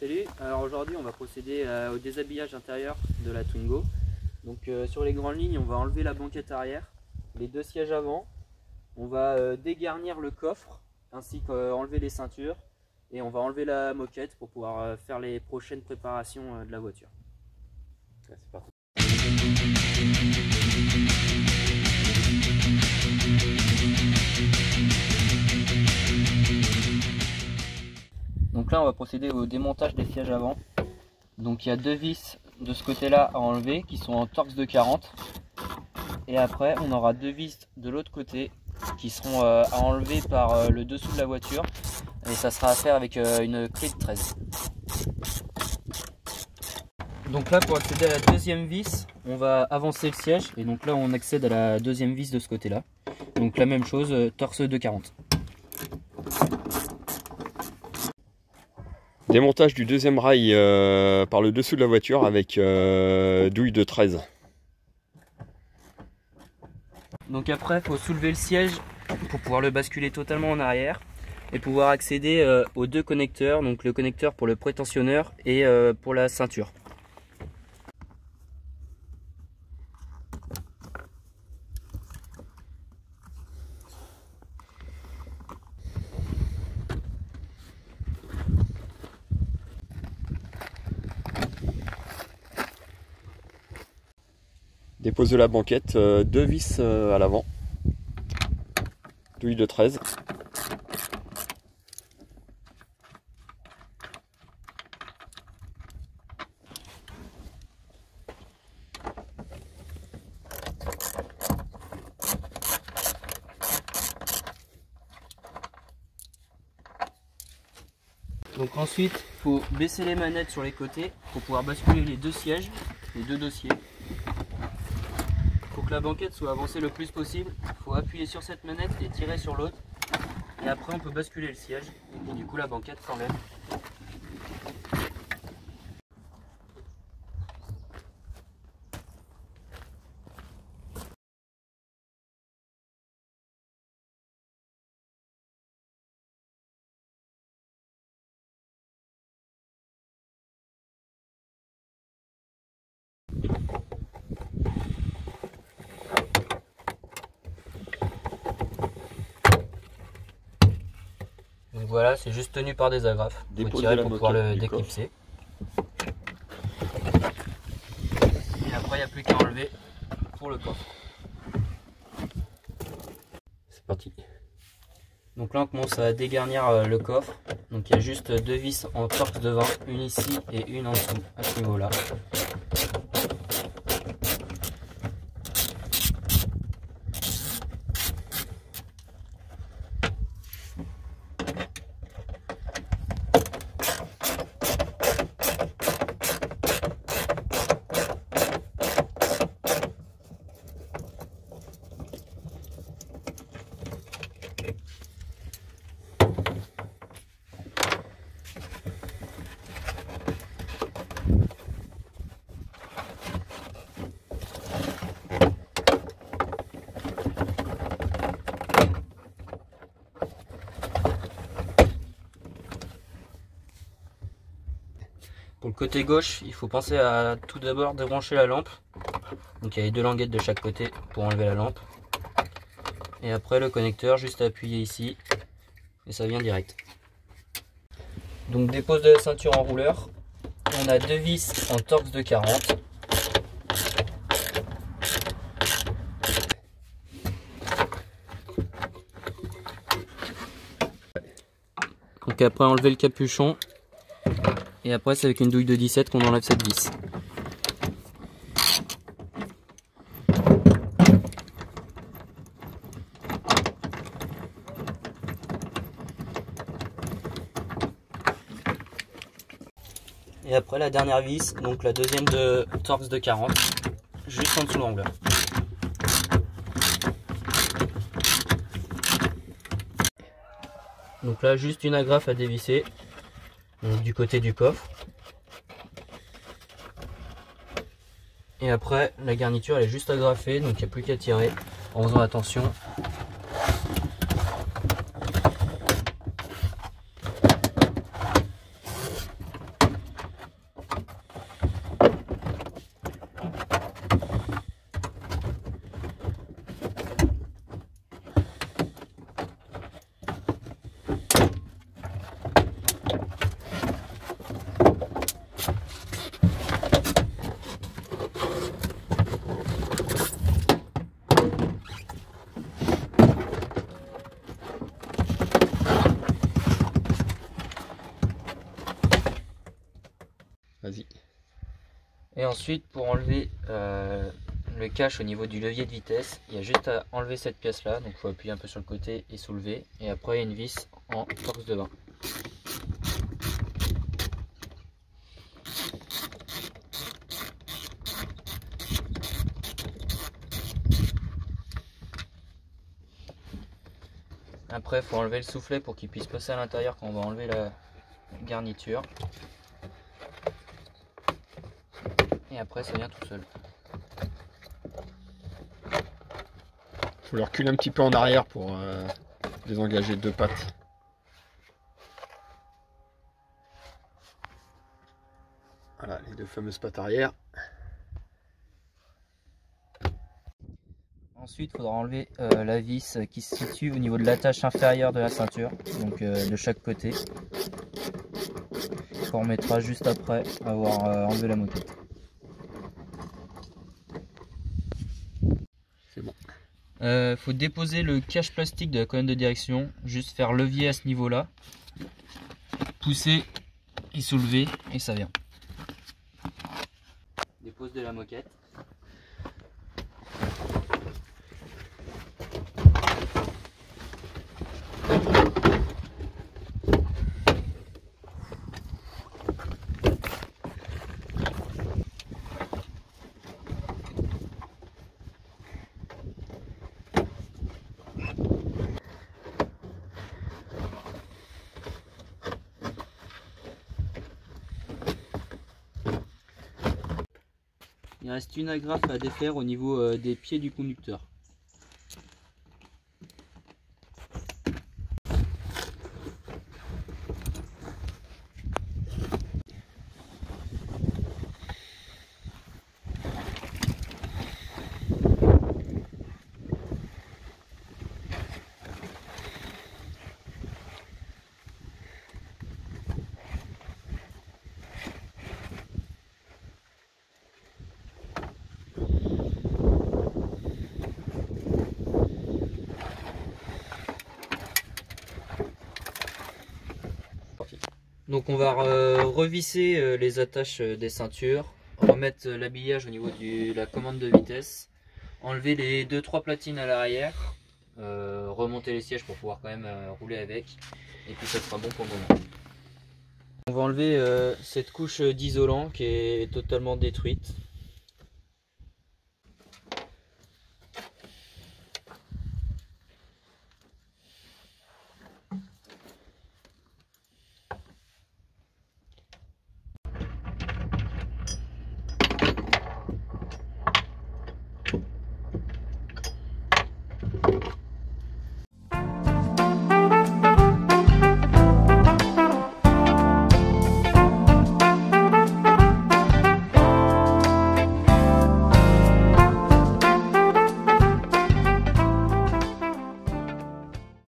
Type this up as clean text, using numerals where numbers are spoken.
salut. Alors aujourd'hui on va procéder au déshabillage intérieur de la Twingo. Donc sur les grandes lignes on va enlever la banquette arrière, les deux sièges avant, on va dégarnir le coffre ainsi qu'enlever les ceintures et on va enlever la moquette pour pouvoir faire les prochaines préparations de la voiture. Ouais, c'est parti. Donc là on va procéder au démontage des sièges avant. Donc il y a deux vis de ce côté là à enlever qui sont en Torx de 40 et après on aura deux vis de l'autre côté qui seront à enlever par le dessous de la voiture et ça sera à faire avec une clé de 13. Donc là pour accéder à la deuxième vis on va avancer le siège et donc là on accède à la deuxième vis de ce côté là. Donc la même chose, Torx de 40. Démontage du deuxième rail par le dessous de la voiture avec douille de 13. Donc après il faut soulever le siège pour pouvoir le basculer totalement en arrière et pouvoir accéder aux deux connecteurs, donc le connecteur pour le prétentionneur et pour la ceinture. Dépose de la banquette, deux vis à l'avant, douille de 13. Donc ensuite il faut baisser les manettes sur les côtés pour pouvoir basculer les deux sièges, les deux dossiers. Pour que la banquette soit avancée le plus possible, il faut appuyer sur cette manette et tirer sur l'autre. Et après on peut basculer le siège et du coup la banquette s'enlève. Donc voilà, c'est juste tenu par des agrafes. Il faut tirer pour pouvoir le déclipser. Et après il n'y a plus qu'à enlever pour le coffre. C'est parti. Donc là on commence à dégarnir le coffre. Donc il y a juste deux vis en Torx de 20, une ici et une en dessous à ce niveau là. Pour le côté gauche, il faut penser à tout d'abord débrancher la lampe. Donc il y a les deux languettes de chaque côté pour enlever la lampe. Et après le connecteur, juste à appuyer ici et ça vient direct. Donc dépose de la ceinture en rouleur. On a deux vis en Torx de 40. Donc après enlever le capuchon. Et après c'est avec une douille de 17 qu'on enlève cette vis. Et après la dernière vis, donc la deuxième de Torx de 40, juste en dessous de l'angleur. Donc là juste une agrafe à dévisser. Donc du côté du coffre. Et après la garniture elle est juste agrafée, donc il n'y a plus qu'à tirer en faisant attention. Vas-y. Et ensuite, pour enlever le cache au niveau du levier de vitesse, il y a juste à enlever cette pièce là, donc il faut appuyer un peu sur le côté et soulever, et après il y a une vis en torx de 20. Après il faut enlever le soufflet pour qu'il puisse passer à l'intérieur quand on va enlever la garniture, et après ça vient tout seul. Faut le reculer un petit peu en arrière pour désengager deux pattes. Voilà les deux fameuses pattes arrière. Ensuite, il faudra enlever la vis qui se situe au niveau de l'attache inférieure de la ceinture, donc de chaque côté, qu'on remettra juste après avoir enlevé la moquette. C'est bon. Faut déposer le cache plastique de la colonne de direction, juste faire levier à ce niveau-là, pousser et soulever et ça vient. Dépose de la moquette. Il reste une agrafe à défaire au niveau des pieds du conducteur. Donc on va revisser les attaches des ceintures, remettre l'habillage au niveau de la commande de vitesse, enlever les 2-3 platines à l'arrière, remonter les sièges pour pouvoir quand même rouler avec, et puis ça sera bon pour le moment. On va enlever cette couche d'isolant qui est totalement détruite.